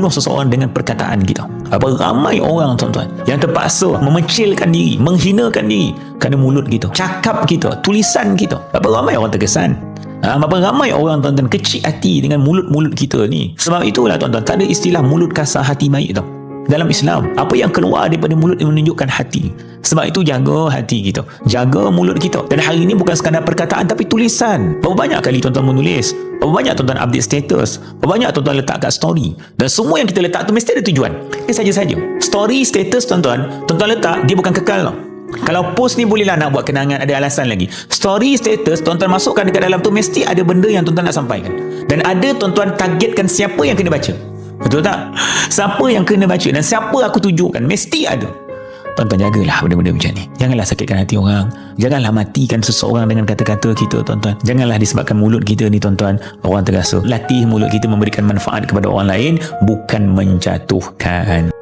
membunuh seseorang dengan perkataan kita. Berapa ramai orang tuan-tuan yang terpaksa memecilkan diri, menghinakan diri kerana mulut kita, cakap kita, tulisan kita. Berapa ramai orang terkesan. Berapa ramai orang tuan-tuan kecil hati dengan mulut-mulut kita ni. Sebab itulah tuan-tuan, tak ada istilah mulut kasar hati baik tau. Dalam Islam, apa yang keluar daripada mulut yang menunjukkan hati. Sebab itu jaga hati kita, jaga mulut kita. Dan hari ini bukan sekadar perkataan tapi tulisan. Berapa banyak kali tuan-tuan menulis, berapa banyak tuan-tuan update status, berapa banyak tuan-tuan letak kat story. Dan semua yang kita letak tu mesti ada tujuan. Dia saja-saja. Story, status tuan-tuan letak, dia bukan kekal tau. Kalau post ni bolehlah nak buat kenangan, ada alasan lagi. Story, status tuan-tuan masukkan dekat dalam tu, mesti ada benda yang tuan-tuan nak sampaikan. Dan ada tuan-tuan targetkan siapa yang kena baca. Betul tak? Siapa yang kena baca dan siapa aku tujukan, mesti ada. Tuan-tuan jagalah benda-benda macam ni. Janganlah sakitkan hati orang. Janganlah matikan seseorang dengan kata-kata kita tuan-tuan. Janganlah disebabkan mulut kita ni tuan-tuan, orang terasa. Latih mulut kita memberikan manfaat kepada orang lain, bukan menjatuhkan.